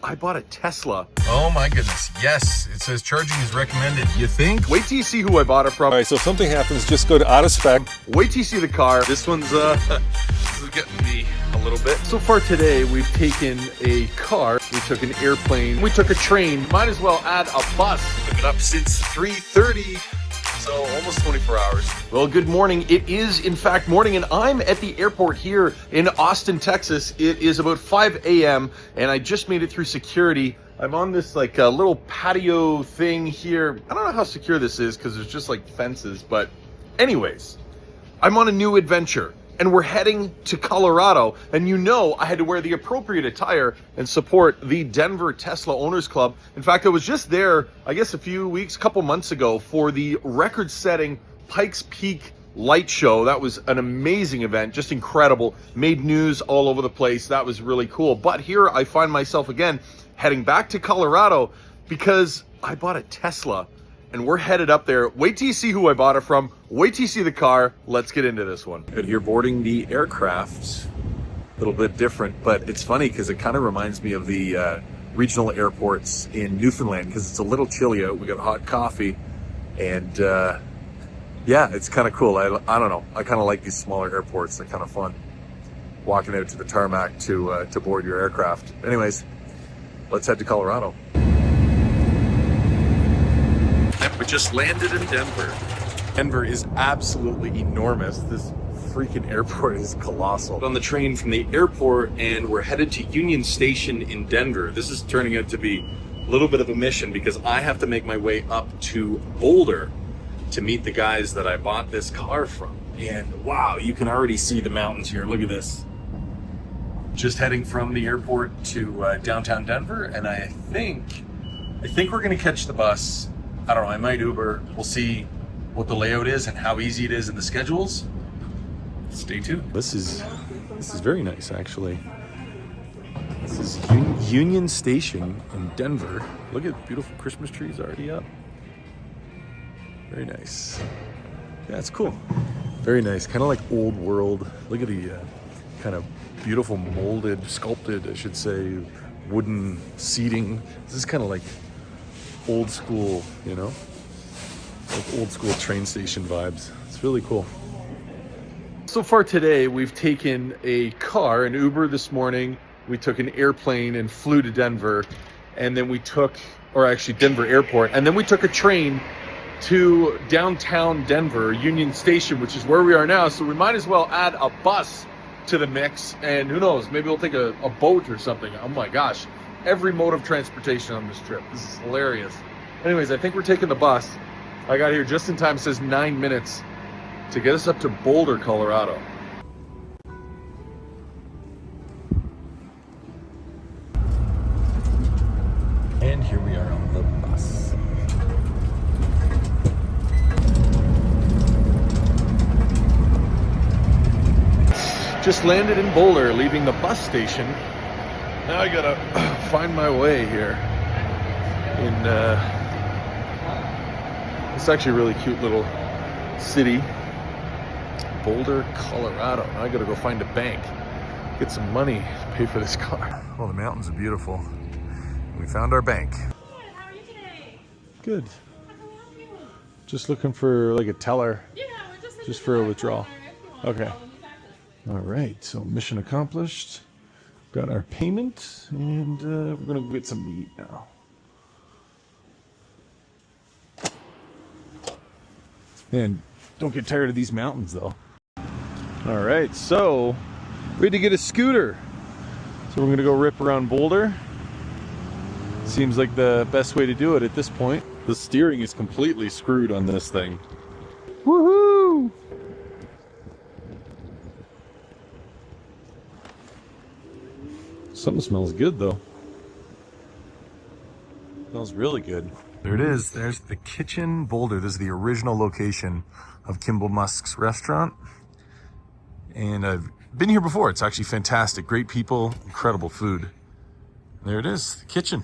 I bought a Tesla. Oh my goodness, yes, it says charging is recommended. You think? Wait till you see who I bought it from. All right, so if something happens, just go to out of spec. Wait till you see the car. This one's this is getting me a little bit. So far today, we've taken a car, we took an airplane, we took a train. Might as well add a bus. I've been up since 3:30, so almost 24 hours. Well, good morning. It is, in fact, morning, and I'm at the airport here in Austin, Texas. It is about 5 a.m., and I just made it through security. I'm on this, like, little patio thing here. I don't know how secure this is because there's just, like, fences, but anyways, I'm on a new adventure. And we're heading to Colorado, and you know I had to wear the appropriate attire and support the Denver Tesla Owners Club. In fact, I was just there, I guess couple months ago for the record-setting Pikes Peak Light Show. That was an amazing event, just incredible. Made news all over the place. That was really cool. But here I find myself again heading back to Colorado because I bought a Tesla. And we're headed up there. Wait till you see who I bought it from. Wait till you see the car. Let's get into this one. Good, here boarding the aircraft. A little bit different, but it's funny because it kind of reminds me of the regional airports in Newfoundland because it's a little chilly out. We got hot coffee, and yeah, it's kind of cool. I don't know. I kind of like these smaller airports. They're kind of fun. Walking out to the tarmac to board your aircraft. Anyways, let's head to Colorado. We just landed in Denver. Denver is absolutely enormous. This freaking airport is colossal. On the train from the airport, and we're headed to Union Station in Denver. This is turning out to be a little bit of a mission because I have to make my way up to Boulder to meet the guys that I bought this car from. And wow, you can already see the mountains here. Look at this. Just heading from the airport to downtown Denver, and I think we're gonna catch the bus. I don't know, I might Uber. We'll see what the layout is and how easy it is in the schedules. Stay tuned. This is very nice, actually. This is Union Station in Denver. Look at beautiful Christmas trees already up. Very nice. Yeah, it's cool. Very nice, kind of like old world. Look at the kind of beautiful molded, sculpted, I should say, wooden seating. This is kind of like old school, you know, like old school train station vibes. It's really cool. So far today, we've taken a car, an Uber this morning. We took an airplane and flew to Denver, and then we took, or actually Denver Airport, and then we took a train to downtown Denver, Union Station, which is where we are now. So we might as well add a bus to the mix, and who knows, maybe we'll take a boat or something. Oh my gosh. Every mode of transportation on this trip. This is hilarious. Anyways, I think we're taking the bus. I got here just in time. It says 9 minutes to get us up to Boulder, Colorado. And here we are on the bus. Just landed in Boulder, leaving the bus station. Now I gotta find my way here in it's actually a really cute little city, Boulder, Colorado. Now I gotta go find a bank, get some money to pay for this car. Well, the mountains are beautiful. We found our bank. Good. How are you today? Good. How can we help you? Just looking for like a teller. Yeah, we're Just for a withdrawal. Okay. All right. So mission accomplished. Got our payment, and we're gonna go get some meat now. And don't get tired of these mountains, though. All right, so we had to get a scooter. So we're gonna go rip around Boulder. Seems like the best way to do it at this point. The steering is completely screwed on this thing. Woohoo! Something smells good, though. Smells really good. There it is. There's the Kitchen Boulder. This is the original location of Kimball Musk's restaurant. And I've been here before. It's actually fantastic. Great people, incredible food. There it is, the kitchen.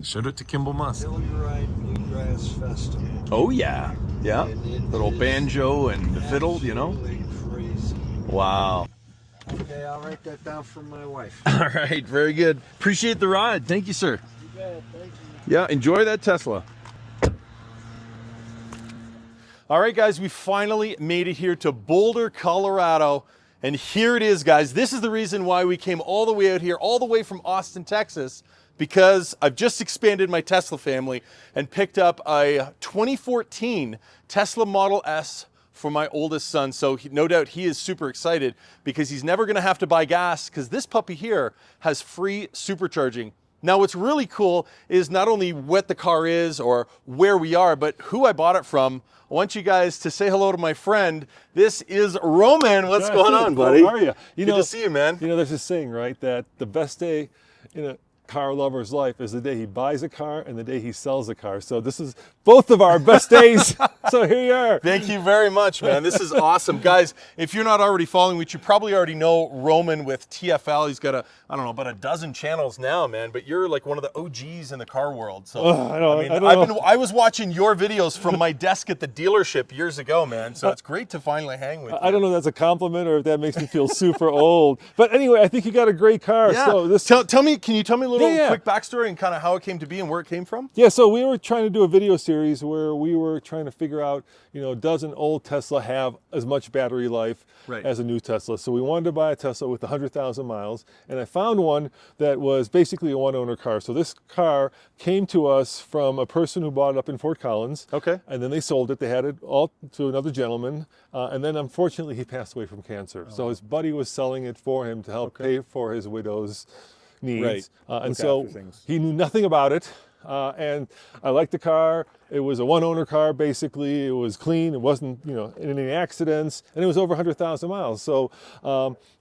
Showed it to Kimball Musk. Bluegrass Festival. Oh, yeah. Yeah. Little banjo and the fiddle, you know? Wow. Okay, I'll write that down for my wife. All right, very good. Appreciate the ride. Thank you, sir. You bet, thank you. Yeah, enjoy that Tesla. All right, guys, we finally made it here to Boulder, Colorado. And here it is, guys. This is the reason why we came all the way out here, all the way from Austin, Texas, because I've just expanded my Tesla family and picked up a 2014 Tesla Model S for my oldest son. So no doubt he is super excited because he's never gonna have to buy gas because this puppy here has free supercharging. Now, what's really cool is not only what the car is or where we are, but who I bought it from. I want you guys to say hello to my friend. This is Roman. What's going on, buddy? How are you? Good to see you, man. You know, there's this saying, right, that the best day in a car lover's life is the day he buys a car and the day he sells a car. So this is both of our best days. So here you are. Thank you very much, man. This is awesome. Guys, if you're not already following, which you probably already know, Roman with TFL, he's got I don't know, about a dozen channels now, man, but you're like one of the OGs in the car world. So I was watching your videos from my desk at the dealership years ago, man. So it's great to finally hang with you. I don't know if that's a compliment or if that makes me feel super old. But anyway, I think you got a great car. Yeah. So this can you tell me a little quick backstory and kind of how it came to be and where it came from? Yeah, so we were trying to do a video series where we were trying to figure out, you know, does an old Tesla have as much battery life as a new Tesla? So we wanted to buy a Tesla with 100,000 miles, and I found one that was basically a one-owner car. So this car came to us from a person who bought it up in Fort Collins. Okay. And then they sold it. They had it all to another gentleman, and then unfortunately he passed away from cancer. So his buddy was selling it for him to help pay for his widow's needs. And so he knew nothing about it. And I liked the car. It was a one-owner car, basically. It was clean. It wasn't, you know, in any accidents, and it was over 100,000 miles. So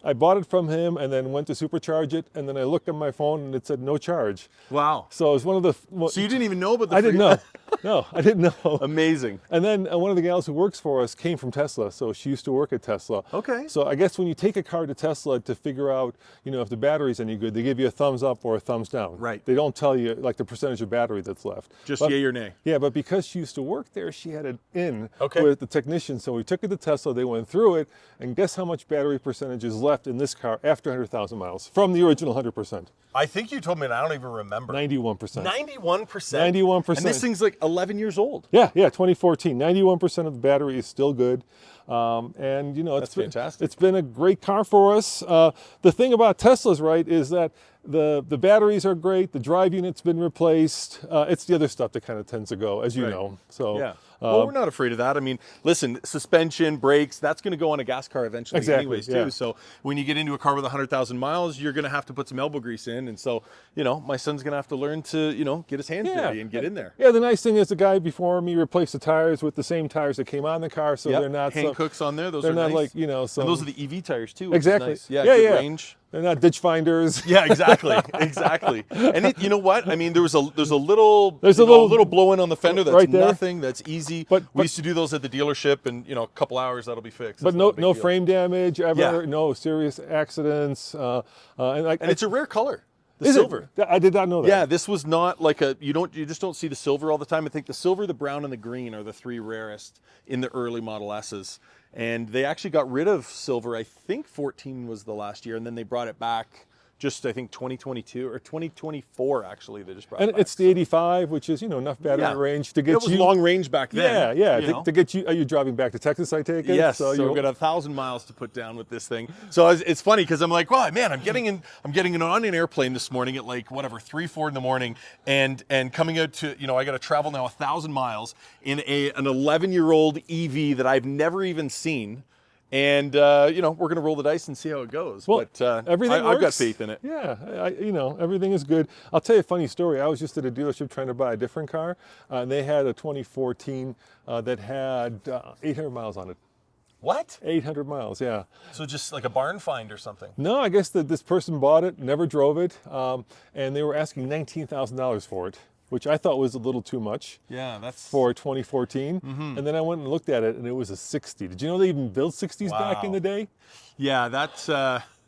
I bought it from him, and then went to supercharge it, and then I looked at my phone, and it said no charge. Wow! So it was one of the. So you didn't even know about the. I didn't know. No, I didn't know. Amazing. And then one of the gals who works for us came from Tesla, so she used to work at Tesla. Okay. So I guess when you take a car to Tesla to figure out, you know, if the battery's any good, they give you a thumbs up or a thumbs down. Right. They don't tell you like the percentage of battery that's left. Just yay or nay. Yeah, but because she used to work there, she had it in with the technician. So we took it to Tesla, they went through it, and guess how much battery percentage is left in this car after 100,000 miles from the original 100%? I think you told me, and I don't even remember. 91%. 91%? 91%. And this thing's like 11 years old. Yeah, 2014. 91% of the battery is still good. And you know, That's fantastic. It's been a great car for us. The thing about Teslas, right, is that the batteries are great. The drive unit's been replaced. It's the other stuff that kind of tends to go, as you know. So yeah. Well, we're not afraid of that. I mean, listen, suspension, brakes, that's going to go on a gas car eventually anyways, too. So when you get into a car with 100,000 miles, you're going to have to put some elbow grease in. And so, you know, my son's going to have to learn to, you know, get his hands dirty and get in there. Yeah, the nice thing is the guy before me replaced the tires with the same tires that came on the car. So they're not hand cooks on there. Those they're are not nice. like, you know, and those are the EV tires too. Which exactly. Is nice. Yeah, good range. They're not ditch finders. Yeah, exactly, exactly. And you know what? I mean, there's a little blow in on the fender. That's right there. nothing. That's easy. But we used to do those at the dealership, and you know, a couple hours that'll be fixed. But no frame damage ever. No serious accidents. And it's a rare color. The silver. I did not know that. Yeah, this was not like you just don't see the silver all the time. I think the silver, the brown, and the green are the three rarest in the early Model S's. And they actually got rid of silver. I think 14 was the last year, and then they brought it back. Just I think 2022 or 2024 actually they just brought it back. It's the 85, which is, you know, enough battery range to get you. It was long range back then. Yeah. To get you. Are you driving back to Texas? I take it. Yes. So we've got 1,000 miles to put down with this thing. So it's funny because I'm like, well, man, I'm getting on an airplane this morning at like 3, 4 in the morning, and coming out to, you know, I got to travel now 1,000 miles in an 11-year-old EV that I've never even seen. And, you know, we're going to roll the dice and see how it goes. Well, but everything I've got faith in it. Yeah, you know, everything is good. I'll tell you a funny story. I was just at a dealership trying to buy a different car, and they had a 2014 that had 800 miles on it. What? 800 miles, yeah. So just like a barn find or something? No, I guess that this person bought it, never drove it, and they were asking $19,000 for it, which I thought was a little too much. Yeah, that's for 2014. And then I went and looked at it, and it was a 60. Did you know they even built 60s back in the day? Yeah, that's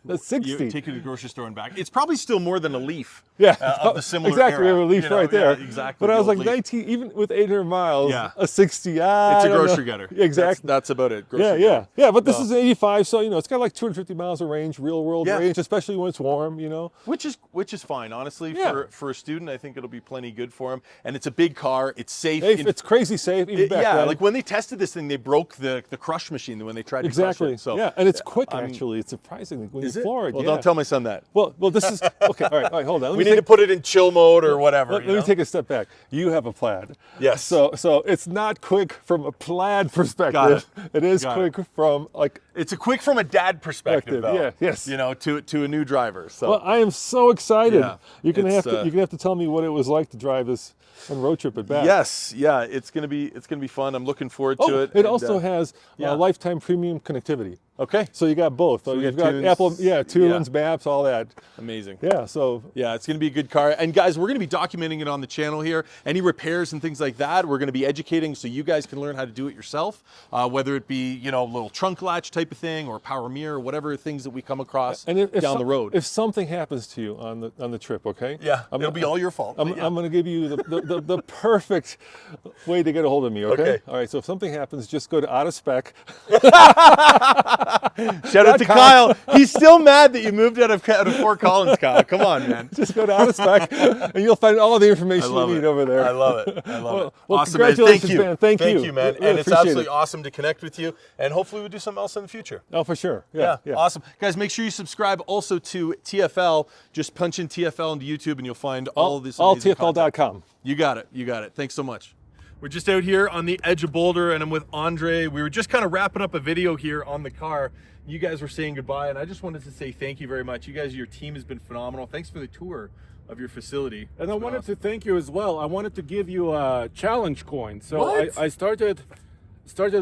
That's 60. You take it to the grocery store and back. It's probably still more than a Leaf. Yeah, Of the similar exactly. era, We have a Leaf you know? right there. Yeah, exactly. But I the was like old Leaf. 19, even with 800 miles, Yeah. a 60. It's a grocery getter. Exactly. That's about it. Grocery Yeah, getter. yeah. But this No. is an 85, so it's got like 250 miles of range, real world Yeah. range, especially when it's warm. Which is fine, honestly. Yeah. For a student, I think it'll be plenty good for him. And it's a big car. It's safe. It's crazy safe. Even back then. like when they tested this thing, they broke the crush machine when they tried to exactly. crush it. So yeah, and it's quick actually. It's surprisingly when you floor it. Well, yeah. don't tell my son that. Well, this is okay. All right, hold on. We need to put it in chill mode or whatever. Let me take a step back. You have a plaid. Yes. So it's not quick from a plaid perspective. Got it. It is Got quick from like. It's a quick from a dad perspective, though. Yeah. Yes. To a new driver. So. Well, I am so excited. Yeah, You're gonna it's, have to tell me what it was like to drive this on road trip and back. Yes, yeah, it's gonna be fun. I'm looking forward to it. It also has yeah. lifetime premium connectivity. Okay. So you got both. So we you've got got tunes. Apple, tunes, maps, all that. Amazing. Yeah. So yeah, it's going to be a good car. And guys, we're going to be documenting it on the channel here. Any repairs and things like that, we're going to be educating so you guys can learn how to do it yourself. Whether it be a little trunk latch type of thing or power mirror, whatever things that we come across down the road. If something happens to you on the trip, okay? Yeah, it'll be all your fault. I'm going to give you the perfect way to get a hold of me. Okay. All right. So if something happens, just go to out of spec. Shout out to Kyle. He's still mad that you moved out of Fort Collins, Kyle. Come on, man. Just go to out of spec, and you'll find all the information you need over there. I love it. I love it. Well, Awesome, man. congratulations, Thank you. man. Thank you, man. Really and it's appreciate absolutely it. awesome to connect with you. And hopefully we'll do something else in the future. Oh, for sure. Yeah. Awesome. Guys, make sure you subscribe also to TFL. Just punch in TFL into YouTube and you'll find all this amazing alltfl.com. content. You got it. Thanks so much. We're just out here on the edge of Boulder and I'm with Andre. We were just kind of wrapping up a video here on the car. You guys were saying goodbye and I just wanted to say thank you very much. You guys, your team has been phenomenal. Thanks for the tour of your facility. And I wanted to thank you as well. I wanted to give you a challenge coin. So What? I started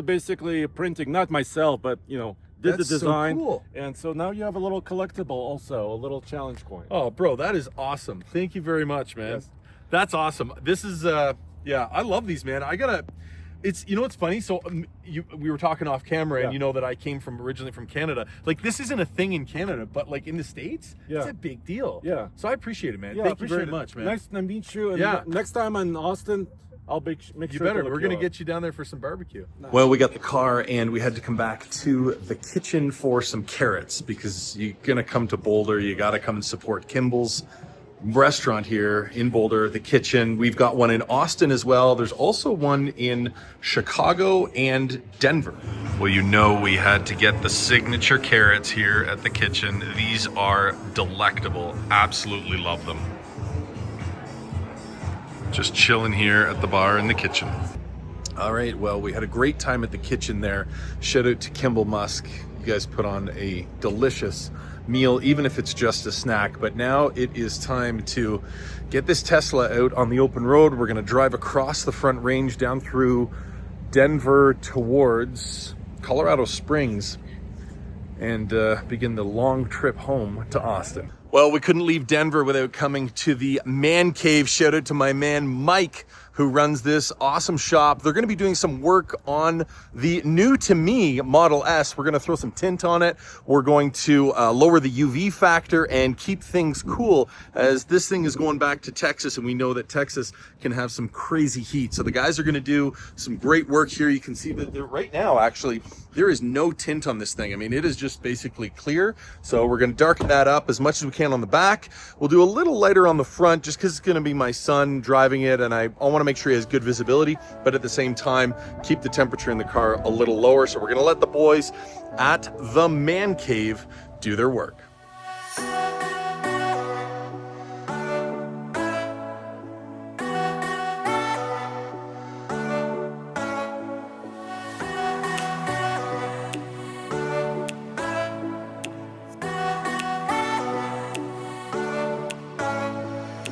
basically printing, not myself, but did That's the so design. cool. And so now you have a little collectible also, a little challenge coin. Oh, bro, that is awesome. Thank you very much, man. Yes. That's awesome. This is, yeah, I love these, man. It's, it's funny. So we were talking off camera and you know that I came originally from Canada. Like this isn't a thing in Canada, but like in the States, it's a big deal. Yeah. So I appreciate it, man. Yeah, Thank you very appreciate it. much, man. Nice to meet you. And Yeah. next time in Austin, I'll make You sure better. to look We're going to up. get you down there for some barbecue. Well, we got the car and we had to come back to the kitchen for some carrots because you're gonna come to Boulder, you gotta come and support Kimball's restaurant here in Boulder, the kitchen. We've got one in Austin as well. There's also one in Chicago and Denver. Well, we had to get the signature carrots here at the kitchen. These are delectable. Absolutely love them. Just chilling here at the bar in the kitchen. All right, well, we had a great time at the kitchen there. Shout out to Kimball Musk. You guys put on a delicious meal, even if it's just a snack. But now it is time to get this Tesla out on the open road. We're gonna drive across the Front Range down through Denver towards Colorado Springs and begin the long trip home to Austin. Well, we couldn't leave Denver without coming to the Man Cave. Shout out to my man, Mike, who runs this awesome shop. They're gonna be doing some work on the new to me Model S. We're gonna throw some tint on it. We're going to lower the UV factor and keep things cool as this thing is going back to Texas and we know that Texas can have some crazy heat. So the guys are gonna do some great work here. You can see that right now, actually, there is no tint on this thing. I mean, it is just basically clear. So we're gonna darken that up as much as we can on the back. We'll do a little lighter on the front just because it's gonna be my son driving it and I wanna make sure he has good visibility, but at the same time, keep the temperature in the car a little lower. So we're gonna let the boys at the Man Cave do their work.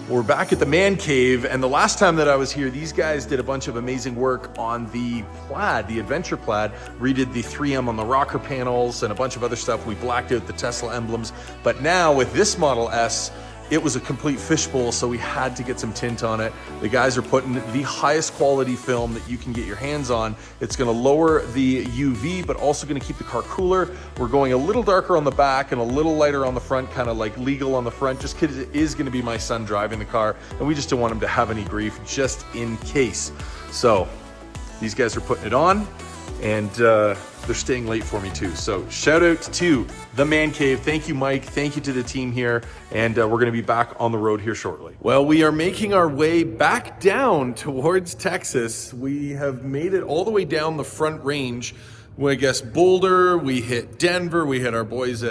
We're back at the Man Cave, and the last time that I was here, these guys did a bunch of amazing work on the Plaid, the Adventure Plaid, redid the 3M on the rocker panels and a bunch of other stuff. We blacked out the Tesla emblems, but now with this Model S, it was a complete fishbowl, so we had to get some tint on it. The guys are putting the highest quality film that you can get your hands on. It's gonna lower the UV, but also gonna keep the car cooler. We're going a little darker on the back and a little lighter on the front, kind of like legal on the front, just because it is gonna be my son driving the car, and we just don't want him to have any grief, just in case. So these guys are putting it on, and they're staying late for me too. So shout out to the Man Cave. Thank you, Mike. Thank you to the team here. And we're gonna be back on the road here shortly. Well, we are making our way back down towards Texas. We have made it all the way down the front range. Well, I guess Boulder, we hit Denver, we hit our boys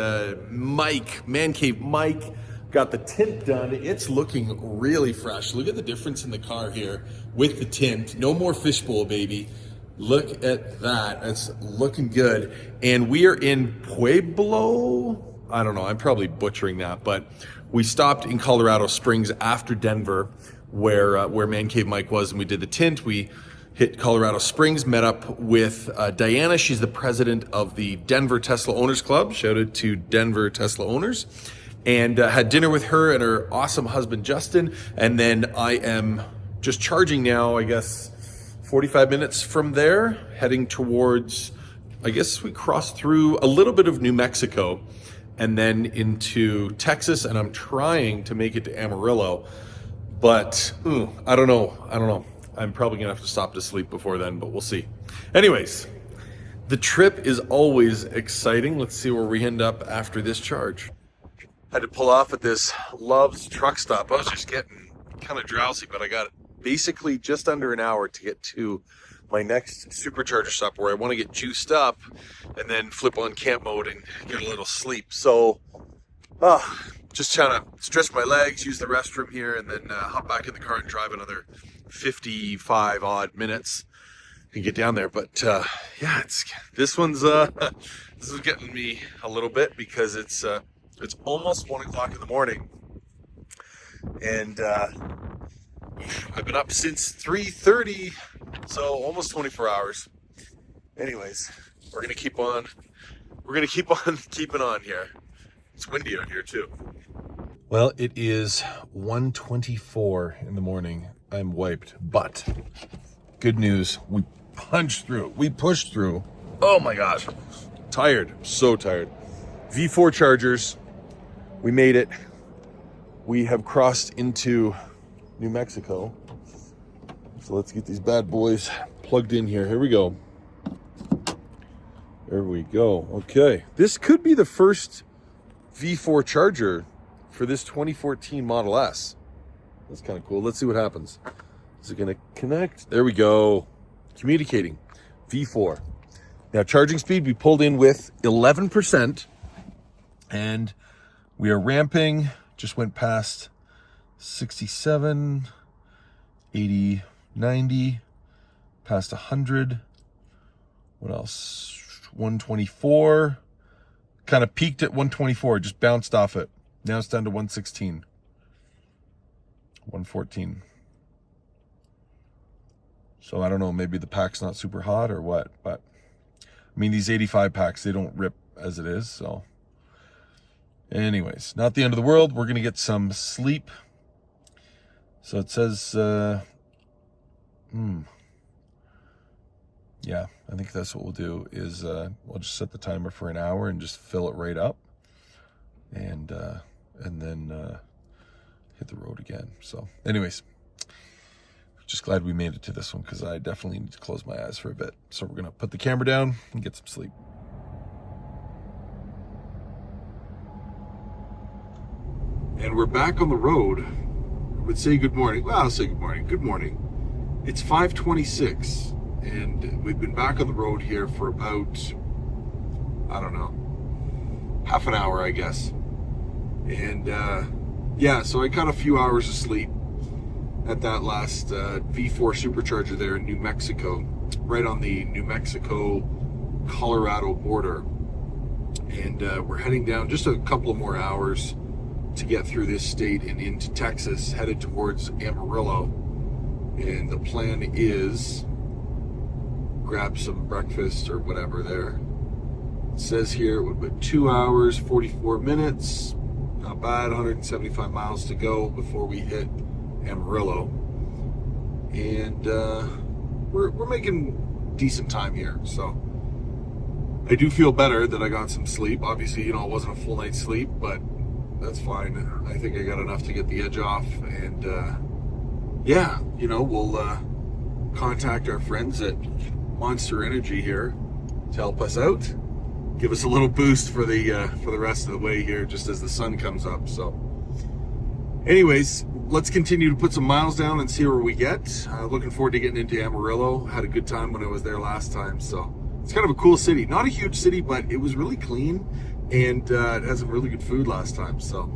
Mike, Man Cave Mike. Got the tint done. It's looking really fresh. Look at the difference in the car here with the tint. No more fishbowl, baby. Look at that, it's looking good. And we are in Pueblo. I don't know, I'm probably butchering that, but we stopped in Colorado Springs after Denver, where Man Cave Mike was, and we did the tint. We hit Colorado Springs, met up with Diana. She's the president of the Denver Tesla Owners Club. Shout out to Denver Tesla owners. And had dinner with her and her awesome husband, Justin. And then I am just charging now, I guess, 45 minutes from there, heading towards, I guess we crossed through a little bit of New Mexico and then into Texas, and I'm trying to make it to Amarillo, but I don't know. I'm probably gonna have to stop to sleep before then, but we'll see. Anyways, the trip is always exciting. Let's see where we end up after this charge. Had to pull off at this Love's truck stop. I was just getting kind of drowsy, but I got basically just under an hour to get to my next Supercharger stop where I want to get juiced up and then flip on camp mode and get a little sleep. So just trying to stretch my legs, use the restroom here, and then hop back in the car and drive another 55 odd minutes and get down there. But yeah, this one's this is getting me a little bit because it's almost 1 o'clock in the morning, and I've been up since 3:30, so almost 24 hours. Anyways, we're gonna keep on keeping on here. It's windy out here too. Well, it is 1:24 in the morning. I'm wiped, but good news, we punched through. We pushed through. Oh my gosh, tired, so tired. V4 Chargers, we made it. We have crossed into New Mexico. So let's get these bad boys plugged in here. Here we go. There we go. Okay. This could be the first V4 Charger for this 2014 Model S. That's kind of cool. Let's see what happens. Is it going to connect? There we go. Communicating. V4. Now, charging speed, we pulled in with 11%. And we are ramping. Just went past 67, 80, 90, past 100. What else? 124. Kind of peaked at 124, just bounced off it. Now it's down to 116. 114. So I don't know, maybe the pack's not super hot or what, but I mean, these 85 packs, they don't rip as it is, so. Anyways, not the end of the world. We're going to get some sleep. So it says, yeah, I think that's what we'll do is we'll just set the timer for an hour and just fill it right up. And then hit the road again. So anyways, just glad we made it to this one because I definitely need to close my eyes for a bit. So we're going to put the camera down and get some sleep. And we're back on the road. I would say good morning. Well, I'll say good morning. Good morning. It's 5:26, and we've been back on the road here for about, I don't know, half an hour, I guess. And yeah, so I got a few hours of sleep at that last V4 Supercharger there in New Mexico, right on the New Mexico-Colorado border. And we're heading down just a couple of more hours to get through this state and into Texas, headed towards Amarillo. And the plan is grab some breakfast or whatever there. It says here it would be 2 hours, 44 minutes. Not bad, 175 miles to go before we hit Amarillo. And we're making decent time here, so I do feel better that I got some sleep. Obviously, you know, it wasn't a full night's sleep, but that's fine. I think I got enough to get the edge off, and yeah, you know, we'll contact our friends at Monster Energy here to help us out, give us a little boost for the rest of the way here, just as the sun comes up. So anyways, let's continue to put some miles down and see where we get. Looking forward to getting into Amarillo. Had a good time when I was there last time, so it's kind of a cool city. Not a huge city, but it was really clean, and it has some really good food last time, so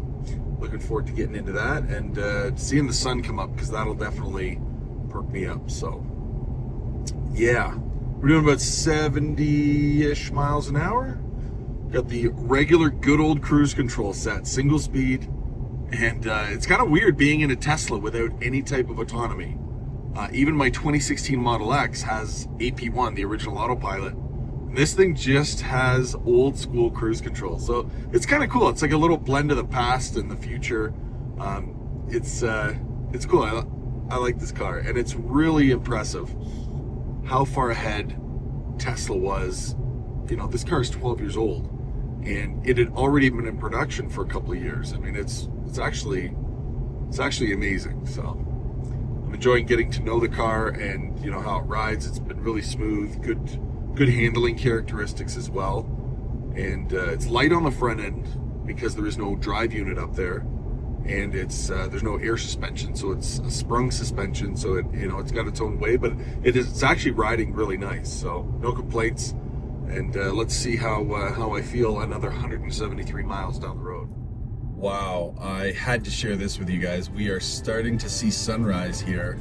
looking forward to getting into that and seeing the sun come up, because that'll definitely perk me up. So yeah, we're doing about 70-ish miles an hour. Got the regular good old cruise control set, single speed, and it's kind of weird being in a Tesla without any type of autonomy. Even my 2016 Model X has AP1, the original autopilot. This thing just has old school cruise control, so it's kind of cool. It's like a little blend of the past and the future. It's cool. I like this car, and it's really impressive how far ahead Tesla was. You know, this car is 12 years old, and it had already been in production for a couple of years. I mean, it's actually amazing. So I'm enjoying getting to know the car and, you know, how it rides. It's been really smooth, good handling characteristics as well, and it's light on the front end because there is no drive unit up there, and it's there's no air suspension, so it's a sprung suspension, so it, you know, it's got its own way, but it's actually riding really nice, so no complaints. And let's see how I feel another 173 miles down the road. Wow, I had to share this with you guys. We are starting to see sunrise here.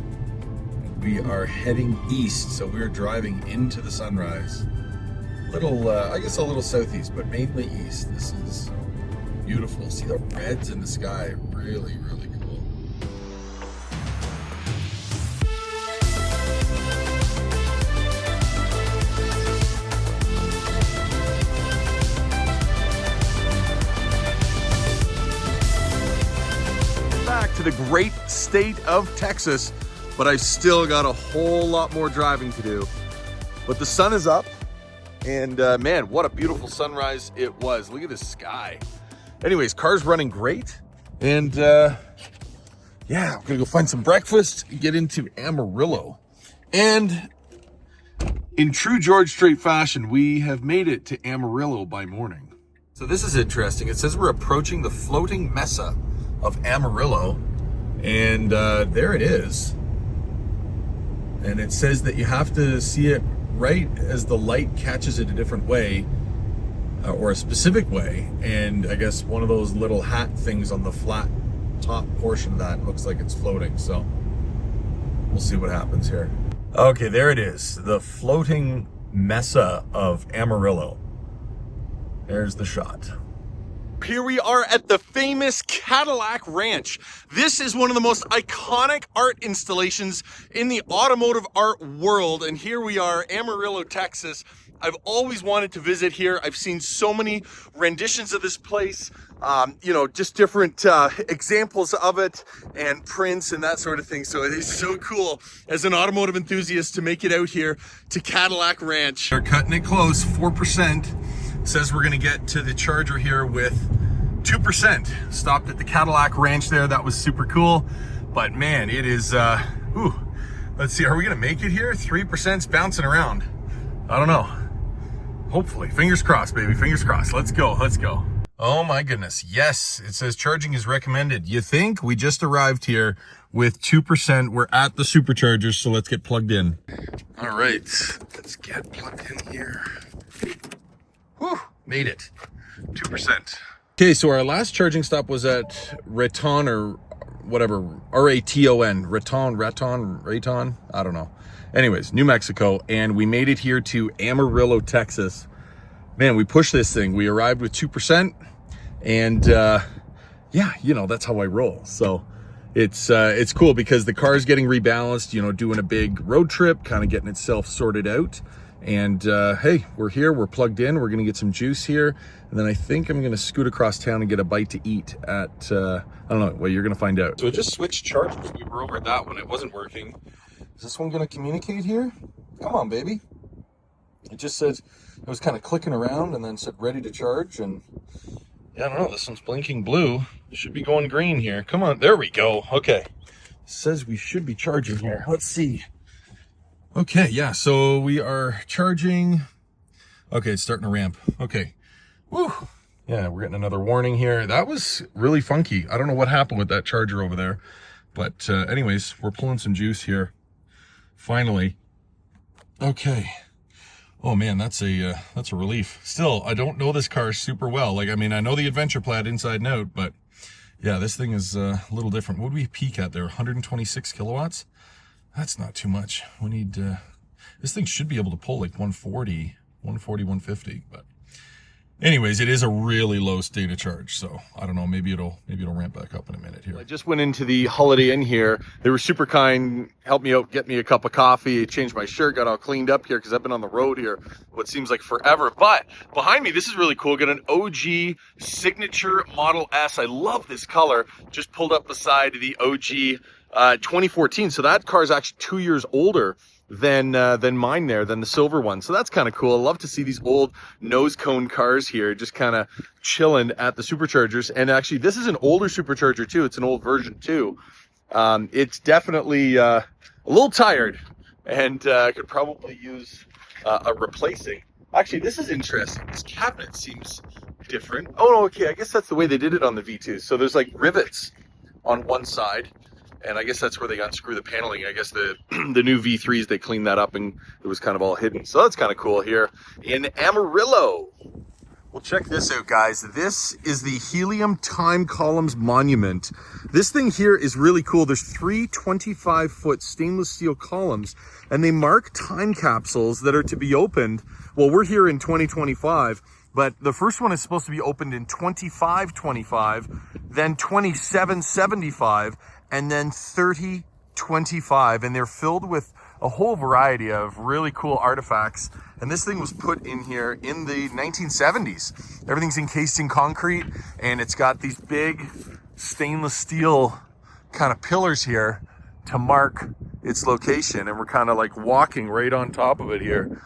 We are heading east, so we're driving into the sunrise. I guess a little southeast, but mainly east. This is beautiful. See the reds in the sky, really, really cool. Back to the great state of Texas, but I've still got a whole lot more driving to do. But the sun is up, and man, what a beautiful sunrise it was. Look at the sky. Anyways, car's running great, and yeah, I'm gonna go find some breakfast and get into Amarillo. And in true George Strait fashion, we have made it to Amarillo by morning. So this is interesting. It says we're approaching the floating mesa of Amarillo, and there it is. And it says that you have to see it right as the light catches it a different way, or a specific way. And I guess one of those little hat things on the flat top portion of that looks like it's floating. So we'll see what happens here. Okay, there it is. The floating mesa of Amarillo. There's the shot. Here we are at the famous Cadillac Ranch. This is one of the most iconic art installations in the automotive art world. And here we are, Amarillo, Texas. I've always wanted to visit here. I've seen so many renditions of this place, you know, just different examples of it and prints and that sort of thing. So it is so cool as an automotive enthusiast to make it out here to Cadillac Ranch. They're cutting it close, 4%. Says we're gonna get to the Charger here with 2%. Stopped at the Cadillac Ranch there. That was super cool. But man, it is, let's see, are we gonna make it here? 3%'s bouncing around. I don't know. Hopefully, fingers crossed, baby, fingers crossed. Let's go, let's go. Oh my goodness, yes, it says charging is recommended. You think? We just arrived here with 2%. We're at the Superchargers, so let's get plugged in. All right, let's get plugged in here. Whew, made it, 2%. Okay, so our last charging stop was at Raton, or whatever, R-A-T-O-N, Raton, I don't know. Anyways, New Mexico, and we made it here to Amarillo, Texas. Man, we pushed this thing. We arrived with 2%, and yeah, you know, that's how I roll. So it's cool because the car's getting rebalanced, you know, doing a big road trip, kind of getting itself sorted out. And hey, we're here, we're plugged in, we're gonna get some juice here, and then I think I'm gonna scoot across town and get a bite to eat at, I don't know, well, you're gonna find out. So I just switched chargers. We were over at that one, it wasn't working. Is this one gonna communicate here? Come on, baby. It just said, it was kind of clicking around and then said ready to charge, and yeah, I don't know, this one's blinking blue. It should be going green here. Come on, there we go, okay. It says we should be charging here, let's see. Okay, yeah, so we are charging. Okay, it's starting to ramp, okay. Woo, yeah, we're getting another warning here. That was really funky. I don't know what happened with that charger over there, but anyways, we're pulling some juice here, finally. Okay. Oh man, that's a relief. Still, I don't know this car super well. Like, I mean, I know the Adventure Plaid inside and out, but yeah, this thing is a little different. What do we peak at there? 126 kilowatts? That's not too much. We need, this thing should be able to pull like 140, 150, but anyways, it is a really low state of charge, so I don't know, maybe it'll ramp back up in a minute here. I just went into the Holiday Inn here. They were super kind, helped me out, get me a cup of coffee, changed my shirt, got all cleaned up here because I've been on the road here what seems like forever. But behind me, this is really cool. Got an OG signature Model S. I love this color. Just pulled up beside the OG 2014. So that car is actually 2 years older than mine there, than the silver one. So that's kind of cool. I love to see these old nose cone cars here just kind of chilling at the Superchargers. And actually, this is an older Supercharger too. It's an old version too. It's definitely a little tired and could probably use a replacing. Actually, this is interesting. This cabinet seems different. Oh, no, okay, I guess that's the way they did it on the V2. So there's like rivets on one side, and I guess that's where they unscrew the paneling. I guess the new V3s, they cleaned that up and it was kind of all hidden. So that's kind of cool here in Amarillo. Well, check this out, guys. This is the Helium Time Columns Monument. This thing here is really cool. There's 3 25-foot stainless steel columns, and they mark time capsules that are to be opened. Well, we're here in 2025, but the first one is supposed to be opened in 2525, then 2775, and then 3025, and they're filled with a whole variety of really cool artifacts. And this thing was put in here in the 1970s. Everything's encased in concrete, and it's got these big stainless steel kind of pillars here to mark its location, and we're kind of like walking right on top of it here.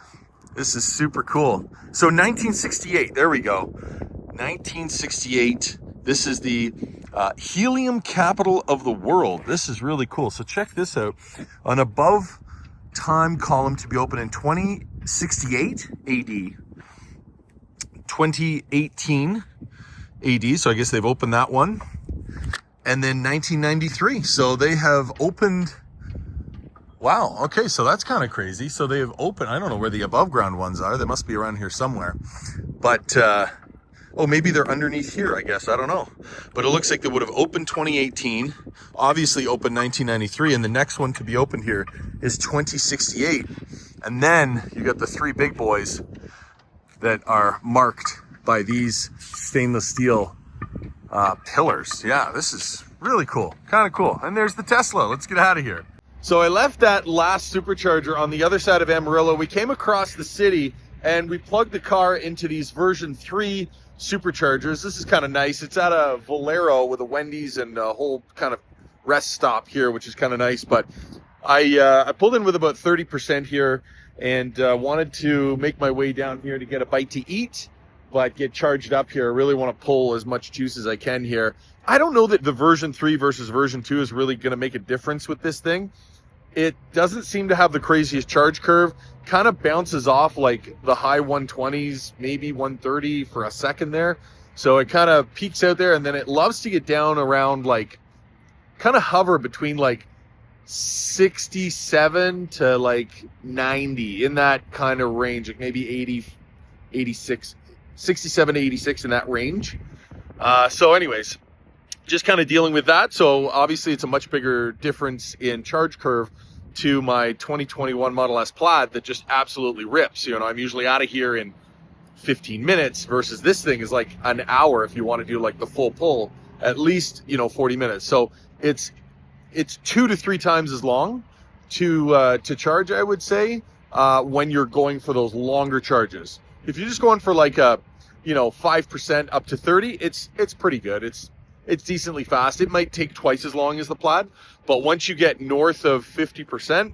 This is super cool. So 1968, there we go. 1968, this is the helium capital of the world. This is really cool. So check this out. An above time column to be opened in 2068 AD, 2018 AD. So I guess they've opened that one. And then 1993. So they have opened. Wow. Okay. So that's kind of crazy. So they have opened. I don't know where the above ground ones are. They must be around here somewhere. But, oh, maybe they're underneath here, I guess. I don't know. But it looks like they would have opened 2018, obviously opened 1993, and the next one to be opened here is 2068. And then you got the 3 big boys that are marked by these stainless steel pillars. Yeah, this is really cool. Kind of cool. And there's the Tesla. Let's get out of here. So I left that last Supercharger on the other side of Amarillo. We came across the city and we plugged the car into these version 3 Superchargers. This is kind of nice. It's at a Valero with a Wendy's and a whole kind of rest stop here, which is kind of nice. But I pulled in with about 30% here and wanted to make my way down here to get a bite to eat, but get charged up here. I really want to pull as much juice as I can here. I don't know that the version 3 versus version 2 is really going to make a difference with this thing. It doesn't seem to have the craziest charge curve. Kind of bounces off like the high 120s, maybe 130 for a second there. So it kind of peaks out there, and then it loves to get down around like, kind of hover between like 67 to like 90 in that kind of range, like maybe 80, 86, 67 to 86 in that range. So anyways, just kind of dealing with that. So obviously it's a much bigger difference in charge curve to my 2021 Model S Plaid that just absolutely rips. You know, I'm usually out of here in 15 minutes versus this thing is like an hour if you want to do like the full pull, at least, you know, 40 minutes. So it's 2 to 3 times as long to charge, I would say. when you're going for those longer charges. If you're just going for like a, 5% up to 30, it's pretty good. It's decently fast. It might take twice as long as the Plaid, but once you get north of 50%,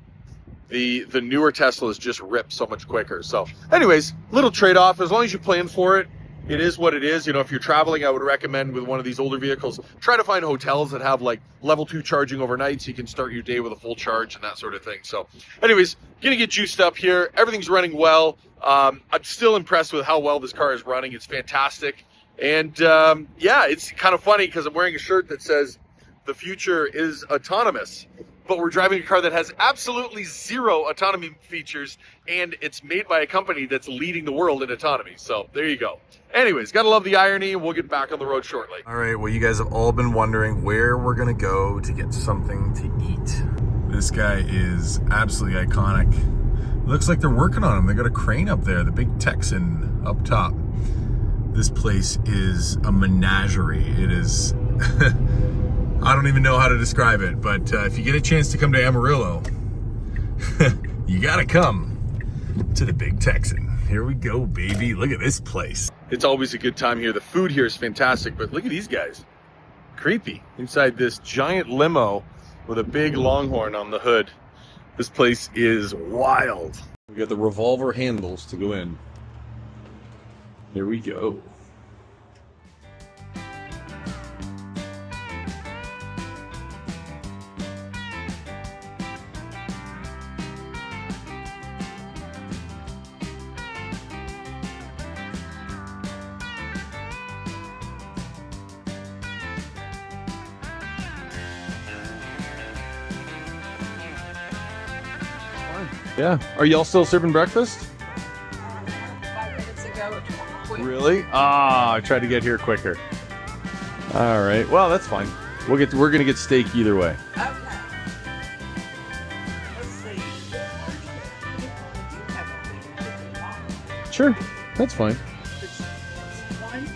the newer Teslas just rip so much quicker. So anyways, little trade-off. As long as you plan for it, it is what it is. If you're traveling, I would recommend with one of these older vehicles, try to find hotels that have like level 2 charging overnight so you can start your day with a full charge and that sort of thing. So anyways, gonna get juiced up here. Everything's running well. I'm still impressed with how well this car is running. It's fantastic. And yeah, it's kind of funny because I'm wearing a shirt that says the future is autonomous, but we're driving a car that has absolutely zero autonomy features, and it's made by a company that's leading the world in autonomy. So there you go. Anyways, gotta love the irony. We'll get back on the road shortly. All right, well, you guys have all been wondering where we're gonna go to get something to eat. This guy is absolutely iconic. Looks like they're working on him. They got a crane up there, the Big Texan up top. This place is a menagerie. It is, I don't even know how to describe it, but if you get a chance to come to Amarillo, you gotta come to the Big Texan. Here we go, baby. Look at this place. It's always a good time here. The food here is fantastic, but look at these guys. Creepy. Inside this giant limo with a big Longhorn on the hood. This place is wild. We got the revolver handles to go in. Here we go. Yeah. Are y'all still serving breakfast? 5 minutes ago. Really? I tried to get here quicker. All right. Well, that's fine. We're gonna get steak either way. Okay. Let's see. Sure. That's fine. One,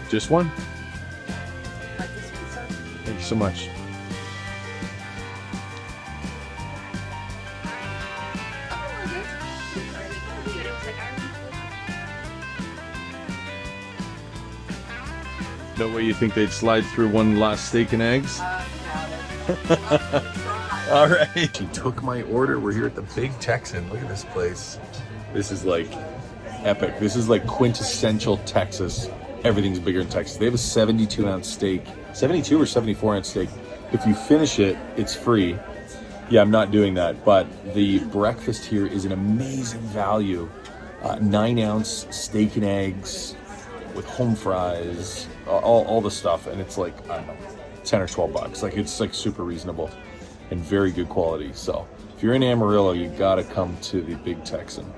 Just one. like this one, sir. Thank you so much. No way you think they'd slide through one last steak and eggs? All right. She took my order. We're here at the Big Texan. Look at this place. This is like epic. This is like quintessential Texas. Everything's bigger in Texas. They have a 72-ounce steak. 72 or 74-ounce steak. If you finish it, it's free. Yeah, I'm not doing that. But the breakfast here is an amazing value. 9-ounce steak and eggs with home fries, all the stuff. And it's like, I don't know, 10 or 12 bucks. Like, it's like super reasonable and very good quality. So if you're in Amarillo, you gotta come to the Big Texan.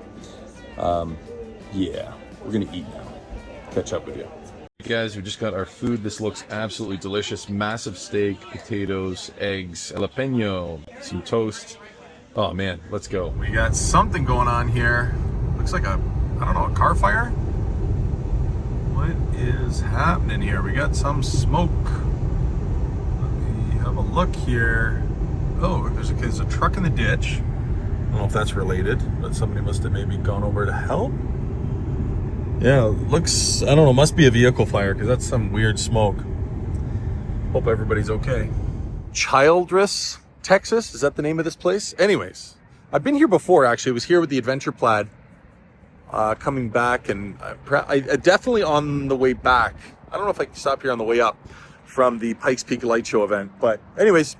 Yeah, we're gonna eat now. Catch up with you. Hey guys, we just got our food. This looks absolutely delicious. Massive steak, potatoes, eggs, jalapeno, some toast. Oh man, let's go. We got something going on here. Looks like a car fire? What is happening here? We got some smoke. Let me have a look here. Oh, there's a truck in the ditch. I don't know if that's related, but somebody must have maybe gone over to help. Yeah, looks, I don't know, must be a vehicle fire because that's some weird smoke. Hope everybody's okay. Childress, Texas, is that the name of this place? Anyways, I've been here before actually. I was here with the Adventure Plaid. Coming back, and I definitely on the way back. I don't know if I can stop here on the way up from the Pikes Peak Light Show event, but anyways,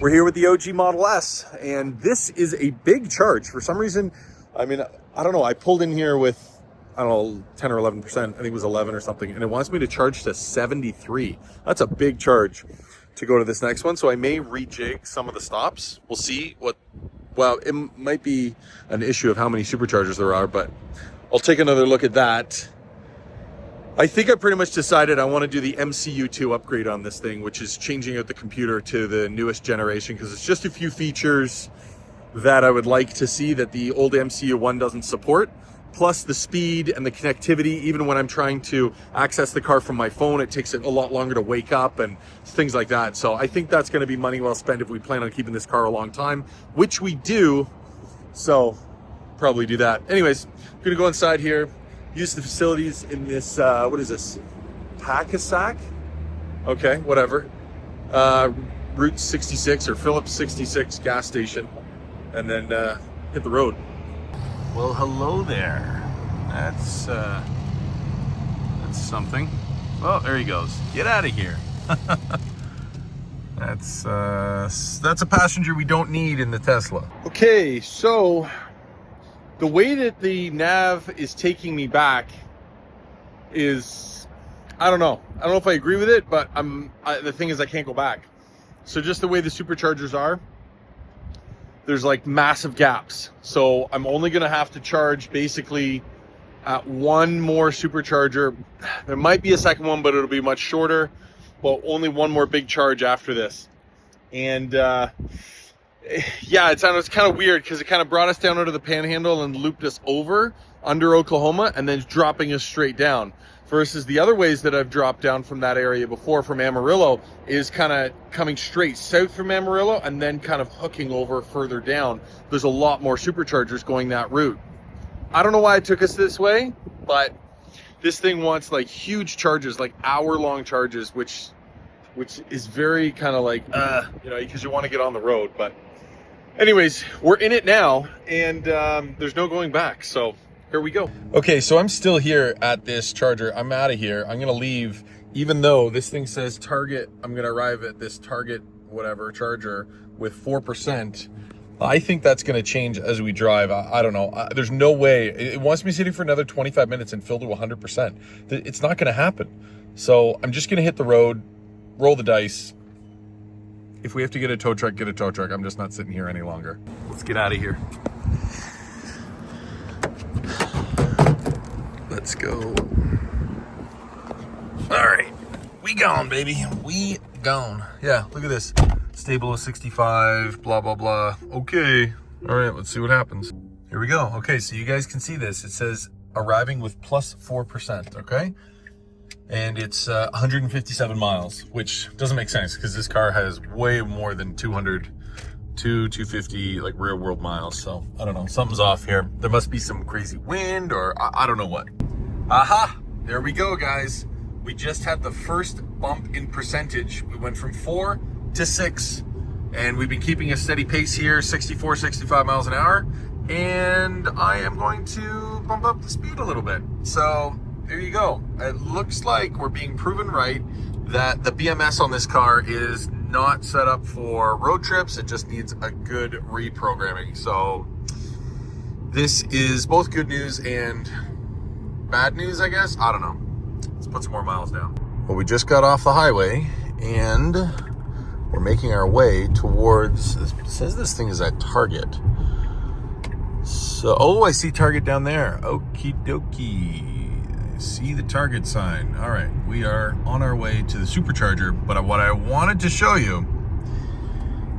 we're here with the OG Model S, and this is a big charge. For some reason, I mean, I don't know, I pulled in here with, I don't know, 10 or 11%, I think it was 11 or something, and it wants me to charge to 73. That's a big charge to go to this next one, so I may rejig some of the stops. We'll see what, well, it might be an issue of how many Superchargers there are, but I'll take another look at that. I think I pretty much decided I want to do the MCU2 upgrade on this thing, which is changing out the computer to the newest generation, because it's just a few features that I would like to see that the old MCU1 doesn't support, plus the speed and the connectivity. Even when I'm trying to access the car from my phone, it takes it a lot longer to wake up and things like that. So I think that's going to be money well spent if we plan on keeping this car a long time, which we do. So probably do that. Anyways, I'm gonna go inside here, use the facilities in this, what is this? Packasack? Okay, whatever. Route 66 or Phillips 66 gas station, and then hit the road. Well, hello there. That's something. Oh, there he goes. Get out of here. That's a passenger we don't need in the Tesla. Okay, so the way that the nav is taking me back is, I don't know if I agree with it, but the thing is I can't go back. So just the way the Superchargers are, there's like massive gaps. So I'm only gonna have to charge basically at one more Supercharger. There might be a second one, but it'll be much shorter. Well, only one more big charge after this. And yeah, it's kind of weird because it kind of brought us down out of the Panhandle and looped us over under Oklahoma and then dropping us straight down. Versus the other ways that I've dropped down from that area before, from Amarillo, is kind of coming straight south from Amarillo and then kind of hooking over further down. There's a lot more Superchargers going that route. I don't know why it took us this way, but this thing wants like huge charges, like hour-long charges, which is very kind of like, you know, because you want to get on the road. But anyways, we're in it now, and there's no going back. So here we go. Okay, so I'm still here at this charger. I'm out of here. I'm gonna leave, even though this thing says Target. I'm gonna arrive at this Target whatever charger with 4%. I think that's going to change as we drive. I don't know. There's no way. It wants me sitting for another 25 minutes and fill to 100%. It's not going to happen. So I'm just going to hit the road, roll the dice. If we have to get a tow truck, get a tow truck. I'm just not sitting here any longer. Let's get out of here. Let's go. All right. We gone, baby. We gone. Yeah, look at this. Stable of 65, blah, blah, blah. Okay. All right, let's see what happens. Here we go. Okay, so you guys can see this. It says arriving with plus 4%, okay? And it's 157 miles, which doesn't make sense because this car has way more than 250 like real world miles. So I don't know, something's off here. There must be some crazy wind or I don't know what. Aha, there we go, guys. We just had the first bump in percentage. We went from 4 to 6, and we've been keeping a steady pace here, 64, 65 miles an hour, and I am going to bump up the speed a little bit. So there you go. It looks like we're being proven right that the BMS on this car is not set up for road trips. It just needs a good reprogramming. So this is both good news and bad news, I guess. I don't know. Let's put some more miles down. Well, we just got off the highway and we're making our way towards, it says this thing is at Target. So, oh, I see Target down there. Okie dokie. See the Target sign. All right, we are on our way to the Supercharger. But what I wanted to show you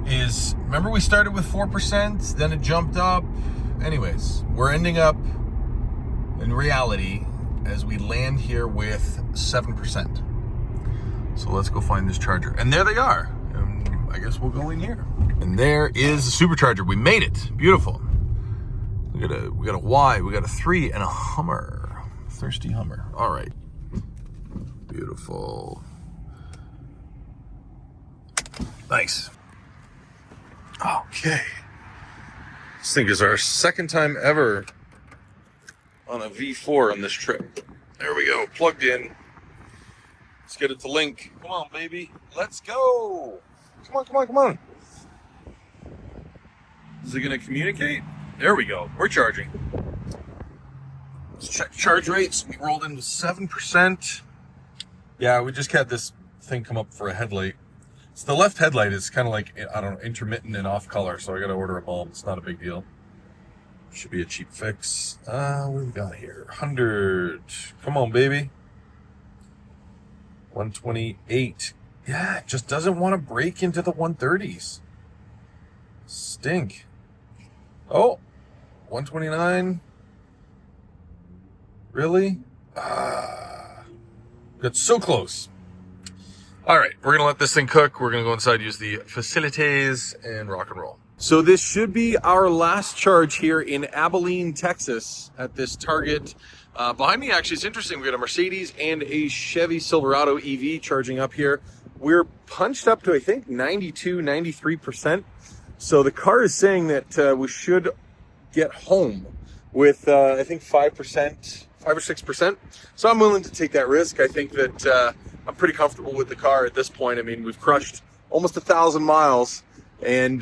is, remember we started with 4%, then it jumped up. Anyways, we're ending up, in reality, as we land here with 7%. So let's go find this charger. And there they are. I guess we'll go in here. And there is the Supercharger. We made it. Beautiful. We got a Y, we got a 3, and a Hummer. Thirsty Hummer. All right. Beautiful. Nice. Okay. This thing is our second time ever on a V4 on this trip. There we go. Plugged in. Let's get it to link. Come on, baby. Let's go. Come on, come on, come on. Is it going to communicate? There we go. We're charging. Let's check charge rates. We rolled into 7%. Yeah, we just had this thing come up for a headlight. So the left headlight is kind of like, I don't know, intermittent and off color. So I got to order a bulb. It's not a big deal. Should be a cheap fix. What do we got here? 100. Come on, baby. 128. Yeah, it just doesn't want to break into the 130s. Stink. Oh, 129. Really? Got so close. All right, we're going to let this thing cook. We're going to go inside, use the facilities, and rock and roll. So this should be our last charge here in Abilene, Texas at this Target. Behind me, actually, it's interesting. We got a Mercedes and a Chevy Silverado EV charging up here. We're punched up to, I think, 92, 93%. So the car is saying that we should get home with, I think, 5%, 5 or 6%. So I'm willing to take that risk. I think that I'm pretty comfortable with the car at this point. I mean, we've crushed almost 1,000 miles, and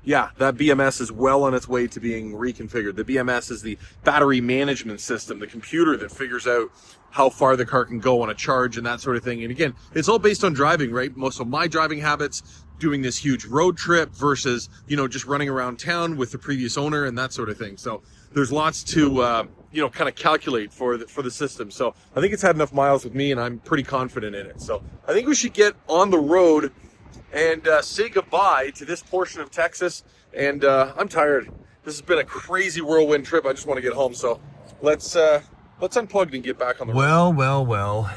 yeah, that BMS is well on its way to being reconfigured. The BMS is the battery management system, the computer that figures out how far the car can go on a charge and that sort of thing. And again, it's all based on driving, right? Most of my driving habits, doing this huge road trip versus, you know, just running around town with the previous owner and that sort of thing. So there's lots to, you know, kind of calculate for the system. So I think it's had enough miles with me, and I'm pretty confident in it. So I think we should get on the road and say goodbye to this portion of Texas. And I'm tired. This has been a crazy whirlwind trip. I just want to get home. So let's unplug and get back on the road. Well.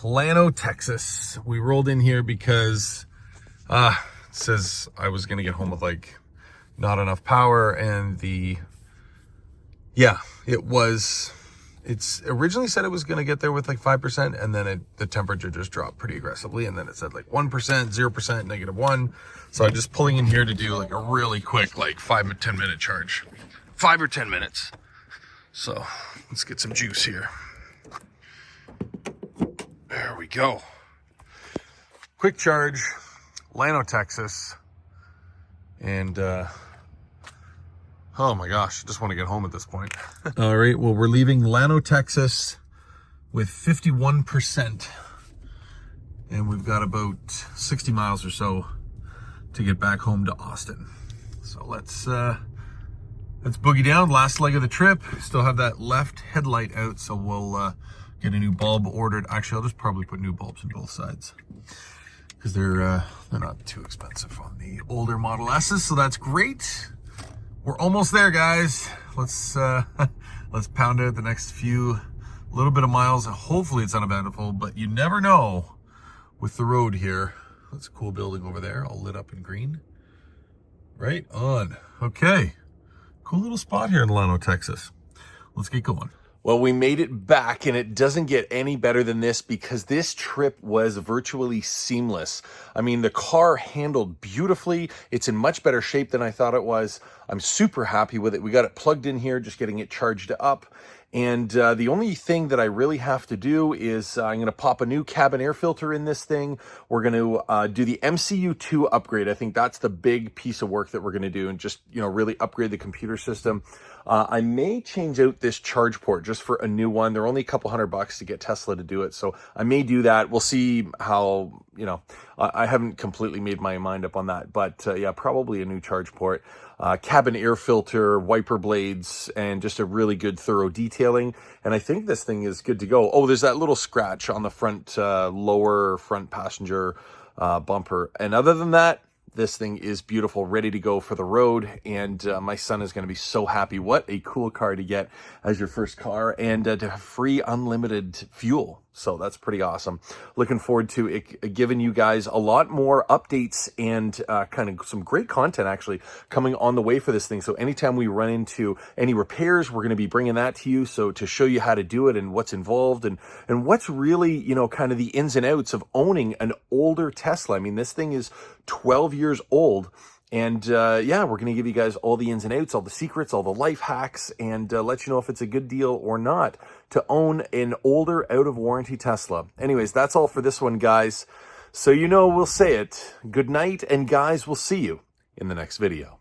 Llano, Texas. We rolled in here because it says I was going to get home with like not enough power, and it's originally said it was going to get there with like 5%, and then the temperature just dropped pretty aggressively, and then it said like 1%, 0%, -1. So I'm just pulling in here to do like a really quick, like 5 or 10 minute charge. 5 or 10 minutes. So let's get some juice here. There we go. Quick charge, Llano, Texas. And oh my gosh, I just want to get home at this point. All right, well, we're leaving Llano, Texas with 51%. And we've got about 60 miles or so to get back home to Austin. So let's boogie down. Last leg of the trip. Still have that left headlight out, so we'll get a new bulb ordered. Actually, I'll just probably put new bulbs on both sides because they're not too expensive on the older Model S's, so that's great. We're almost there, guys. Let's pound out the next little bit of miles. Hopefully it's uneventful, but you never know with the road here. That's a cool building over there, all lit up in green. Right on. Okay. Cool little spot here in Llano, Texas. Let's get going. Well, we made it back, and it doesn't get any better than this because this trip was virtually seamless. I mean, the car handled beautifully. It's in much better shape than I thought it was. I'm super happy with it. We got it plugged in here, just getting it charged up. And the only thing that I really have to do is I'm going to pop a new cabin air filter in this thing. We're going to do the MCU2 upgrade. I think that's the big piece of work that we're going to do, and just, you know, really upgrade the computer system. I may change out this charge port just for a new one. They're only a couple $100 to get Tesla to do it, so I may do that. We'll see how, you know, I haven't completely made my mind up on that, but yeah, probably a new charge port. Cabin air filter, wiper blades, and just a really good thorough detailing. And I think this thing is good to go. Oh, there's that little scratch on the front, lower front passenger bumper. And other than that, this thing is beautiful, ready to go for the road. And my son is going to be so happy. What a cool car to get as your first car, and to have free unlimited fuel. So that's pretty awesome. Looking forward to it, giving you guys a lot more updates and kind of some great content actually coming on the way for this thing. So anytime we run into any repairs, we're going to be bringing that to you. So to show you how to do it and what's involved and what's really, you know, kind of the ins and outs of owning an older Tesla. I mean, this thing is 12 years old. And yeah, we're going to give you guys all the ins and outs, all the secrets, all the life hacks, and let you know if it's a good deal or not to own an older, out-of-warranty Tesla. Anyways, that's all for this one, guys. So you know we'll say it. Good night, and guys, we'll see you in the next video.